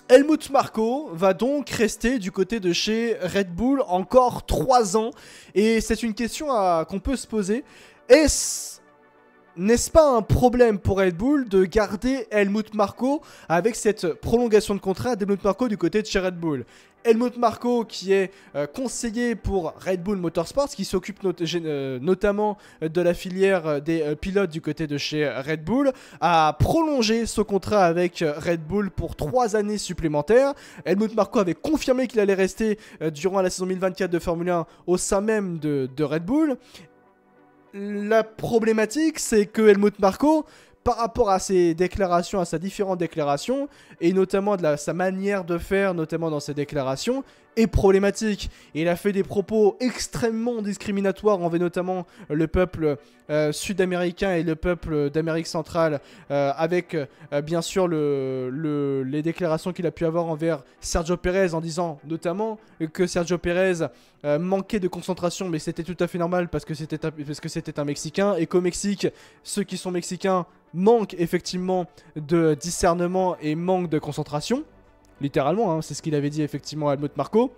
Helmut Marko va donc rester du côté de chez Red Bull encore 3 ans. Et c'est une question qu'on peut se poser. N'est-ce pas un problème pour Red Bull de garder Helmut Marko avec cette prolongation de contrat d'Helmut Marko du côté de chez Red Bull? Helmut Marko qui est conseiller pour Red Bull Motorsports, qui s'occupe notamment de la filière des pilotes du côté de chez Red Bull, a prolongé ce contrat avec Red Bull pour 3 années supplémentaires. Helmut Marko avait confirmé qu'il allait rester durant la saison 2024 de Formule 1 au sein même de Red Bull. La problématique, c'est que Helmut Marko, par rapport à ses déclarations, à ses différentes déclarations, et notamment sa manière de faire, notamment dans ses déclarations, est problématique. Il a fait des propos extrêmement discriminatoires envers notamment le peuple sud-américain et le peuple d'Amérique centrale, avec bien sûr les déclarations qu'il a pu avoir envers Sergio Pérez, en disant notamment que Sergio Pérez manquait de concentration, mais c'était tout à fait normal parce que c'était un Mexicain, et qu'au Mexique, ceux qui sont Mexicains manquent effectivement de discernement et manquent de concentration. Littéralement, hein, c'est ce qu'il avait dit effectivement à Helmut Marko.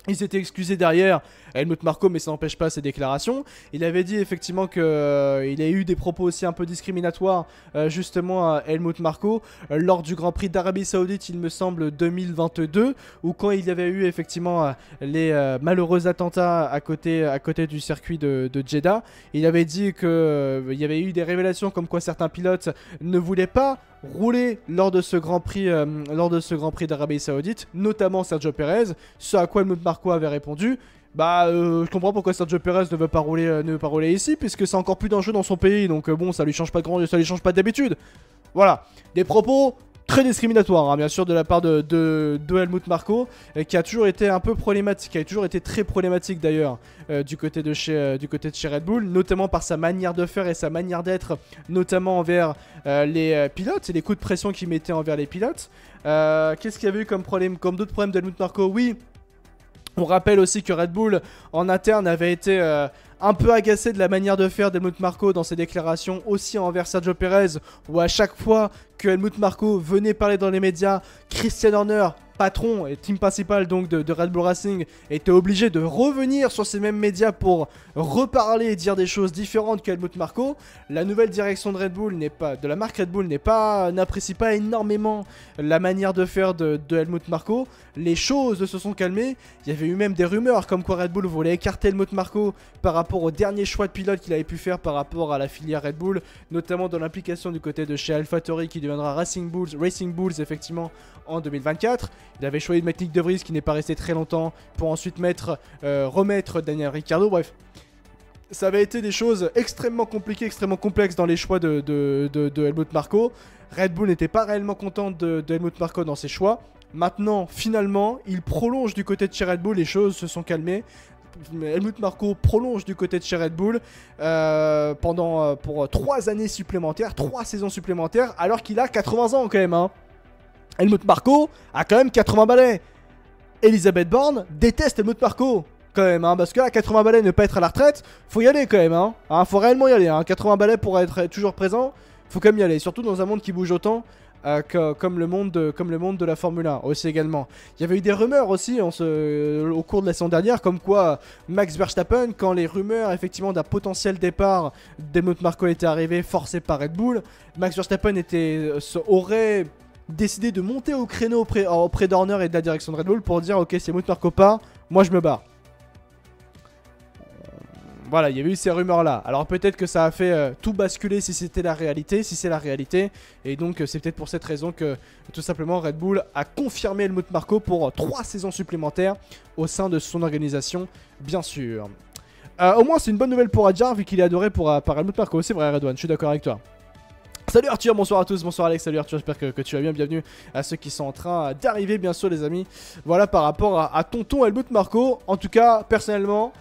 Il s'était excusé derrière Helmut Marko, mais ça n'empêche pas ses déclarations. Il avait dit effectivement qu'il a eu des propos aussi un peu discriminatoires justement à Helmut Marko lors du Grand Prix d'Arabie Saoudite, il me semble 2022, où quand il y avait eu effectivement les malheureux attentats à côté du circuit de Jeddah, il avait dit qu'il y avait eu des révélations comme quoi certains pilotes ne voulaient pas rouler lors de ce Grand Prix d'Arabie Saoudite, notamment Sergio Pérez, ce à quoi Helmut Marko avait répondu: je comprends pourquoi Sergio Pérez ne veut pas rouler ici, puisque c'est encore plus dangereux dans son pays, donc bon, ça lui change pas d'habitude. Voilà, des propos très discriminatoires, hein, bien sûr, de la part de Helmut Marko, qui a toujours été un peu problématique, qui a toujours été très problématique d'ailleurs du côté de chez Red Bull, notamment par sa manière de faire et sa manière d'être, notamment envers les pilotes et les coups de pression qu'il mettait envers les pilotes. Qu'est-ce qu'il y avait eu comme d'autres problèmes d'Helmut Marko? Oui, on rappelle aussi que Red Bull en interne avait été un peu agacé de la manière de faire d'Helmut Marko dans ses déclarations, aussi envers Sergio Pérez, où à chaque fois que Helmut Marko venait parler dans les médias, Christian Horner, patron et team principal donc de Red Bull Racing, était obligé de revenir sur ces mêmes médias pour reparler et dire des choses différentes qu'Helmut Marko. La nouvelle direction de de la marque Red Bull n'apprécie pas énormément la manière de faire de Helmut Marko. Les choses se sont calmées. Il y avait eu même des rumeurs comme quoi Red Bull voulait écarter Helmut Marko par rapport au dernier choix de pilote qu'il avait pu faire par rapport à la filière Red Bull, notamment dans l'implication du côté de chez AlphaTauri, qui deviendra Racing Bulls effectivement en 2024. Il avait choisi de mettre Nick De Vries, qui n'est pas resté très longtemps, pour ensuite remettre Daniel Ricciardo. Bref, ça avait été des choses extrêmement compliquées, extrêmement complexes dans les choix de Helmut Marko. Red Bull n'était pas réellement content de Helmut Marko dans ses choix. Maintenant, finalement, il prolonge du côté de chez Red Bull, les choses se sont calmées. Helmut Marko prolonge du côté de chez Red Bull pour 3 années supplémentaires, 3 saisons supplémentaires, alors qu'il a 80 ans quand même, hein. Helmut Marko a quand même 80 balais. Elisabeth Borne déteste Helmut Marko quand même, hein, parce qu'à 80 balais, ne pas être à la retraite, faut y aller quand même, hein. Faut réellement y aller, hein. 80 balais pour être toujours présent, faut quand même y aller, surtout dans un monde qui bouge autant. Comme le monde de la Formule 1 aussi également. Il y avait eu des rumeurs aussi au cours de la saison dernière, comme quoi Max Verstappen, quand les rumeurs effectivement d'un potentiel départ d'Helmut Marko étaient arrivées, forcé par Red Bull, Max Verstappen aurait décidé de monter au créneau auprès d'Horner et de la direction de Red Bull pour dire: ok, si Helmut Marko part, moi je me barre. Voilà, il y avait eu ces rumeurs-là. Alors peut-être que ça a fait tout basculer si c'est la réalité. Et donc c'est peut-être pour cette raison que tout simplement Red Bull a confirmé Helmut Marko pour 3 saisons supplémentaires au sein de son organisation, bien sûr. Au moins c'est une bonne nouvelle pour Adjar, vu qu'il est adoré par Helmut Marko. C'est vrai, Redouane, je suis d'accord avec toi. Salut Arthur, bonsoir à tous, bonsoir Alex, salut Arthur, j'espère que tu vas bien, bienvenue à ceux qui sont en train d'arriver bien sûr les amis. Voilà par rapport à tonton Helmut Marko. En tout cas, personnellement,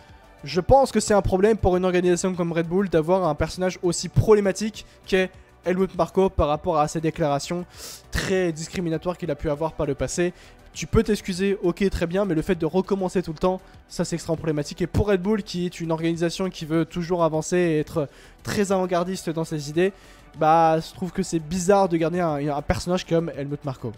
je pense que c'est un problème pour une organisation comme Red Bull d'avoir un personnage aussi problématique qu'est Helmut Marko par rapport à ses déclarations très discriminatoires qu'il a pu avoir par le passé. Tu peux t'excuser, ok, très bien, mais le fait de recommencer tout le temps, ça c'est extrêmement problématique. Et pour Red Bull, qui est une organisation qui veut toujours avancer et être très avant-gardiste dans ses idées, je trouve que c'est bizarre de garder un personnage comme Helmut Marko.